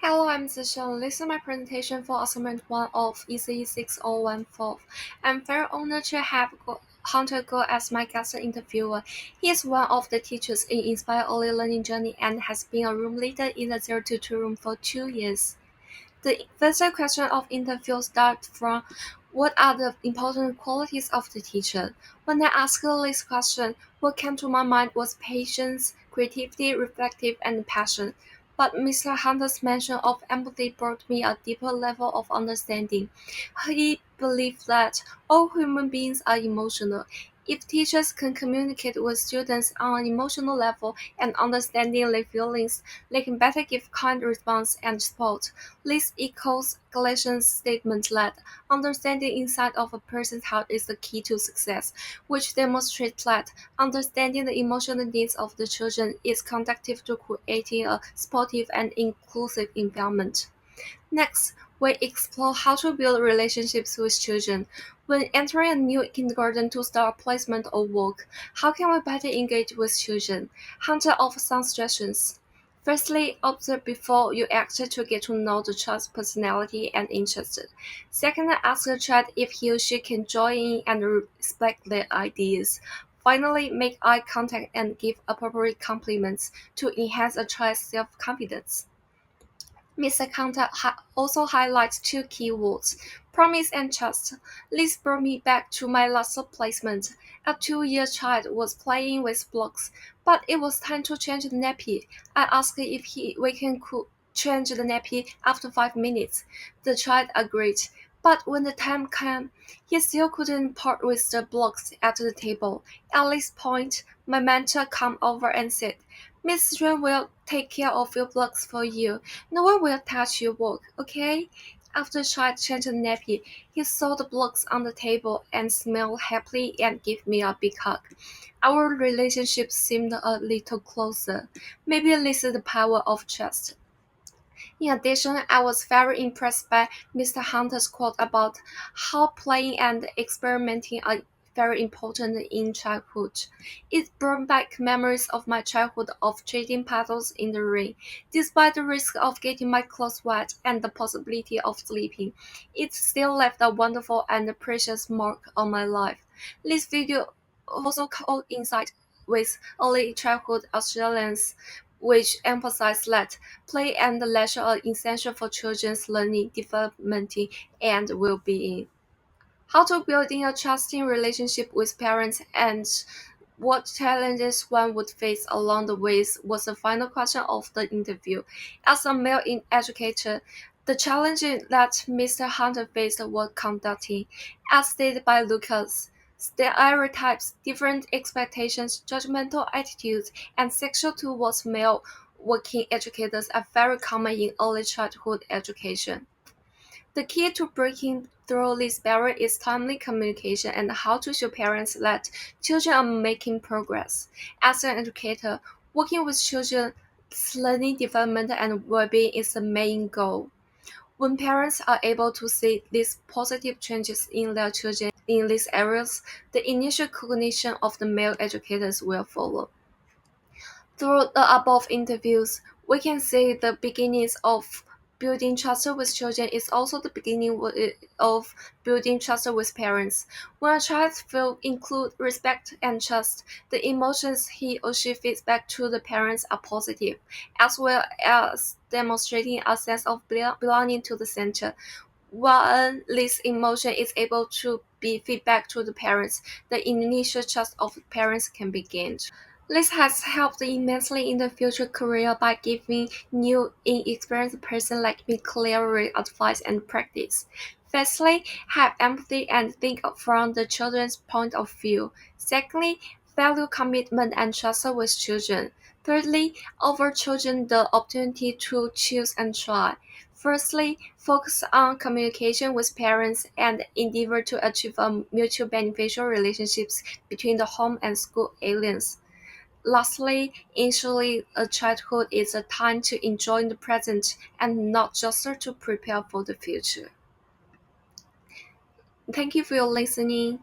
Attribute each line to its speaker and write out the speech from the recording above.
Speaker 1: Hello, I'm Zishan. This is my presentation for assignment 1 of ECE 6014. I'm very honored to have Hunter Go as my guest interviewer. He is one of the teachers in Inspire Early Learning Journey and has been a room leader in the 022 room for 2 years. The first question of interview starts from what are the important qualities of the teacher? When I asked this question, what came to my mind was patience, creativity, reflective, and passion. But Mr. Hunter's mention of empathy brought me a deeper level of understanding. He believed that all human beings are emotional. If teachers can communicate with students on an emotional level and understanding their feelings, they can better give kind response and support. This echoes Galatians' statement that understanding inside of a person's heart is the key to success, which demonstrates that understanding the emotional needs of the children is conducive to creating a supportive and inclusive environment. Next, we explore how to build relationships with children. When entering a new kindergarten to start placement or work, how can we better engage with children? Hunter offers some suggestions. Firstly, observe before you act to get to know the child's personality and interests. Second, ask the child if he or she can join in and respect their ideas. Finally, make eye contact and give appropriate compliments to enhance a child's self-confidence. Mr. Contact also highlights two key words, promise and trust. This brought me back to my last placement. A 2-year child was playing with blocks, but it was time to change the nappy. I asked if we could change the nappy after 5 minutes. The child agreed, but when the time came, he still couldn't part with the blocks at the table. At this point, my mentor came over and said, Miss Ren will take care of your blocks for you. No one will touch your work, okay? After Chad changed the nappy, he saw the blocks on the table and smiled happily and gave me a big hug. Our relationship seemed a little closer. Maybe this is the power of trust. In addition, I was very impressed by Mr. Hunter's quote about how playing and experimenting are very important in childhood. It brought back memories of my childhood of trading paddles in the rain. Despite the risk of getting my clothes wet and the possibility of sleeping, it still left a wonderful and precious mark on my life. This video also coincides with early childhood Australians which emphasize that play and leisure are essential for children's learning, development, and well-being. How to building a trusting relationship with parents and what challenges one would face along the way was the final question of the interview. As a male educator, the challenges that Mr. Hunter faced were conducting, as stated by Lucas, stereotypes, different expectations, judgmental attitudes, and sexual towards male working educators are very common in early childhood education. The key to breaking through this barrier is timely communication and how to show parents that children are making progress. As an educator, working with children's learning development and well-being is the main goal. When parents are able to see these positive changes in their children in these areas, the initial cognition of the male educators will follow. Through the above interviews, we can see the beginnings of building trust with children is also the beginning of building trust with parents. When a child feels include, respect, and trust, the emotions he or she feeds back to the parents are positive, as well as demonstrating a sense of belonging to the center. When this emotion is able to be feedback to the parents, the initial trust of parents can be gained. This has helped immensely in the future career by giving new inexperienced person like me clearer advice and practice. Firstly, have empathy and think from the children's point of view. Secondly, value commitment and trust with children. Thirdly, offer children the opportunity to choose and try. Firstly, focus on communication with parents and endeavor to achieve a mutual beneficial relationships between the home and school aliens. Lastly, initially, a childhood is a time to enjoy the present and not just to prepare for the future. Thank you for your listening.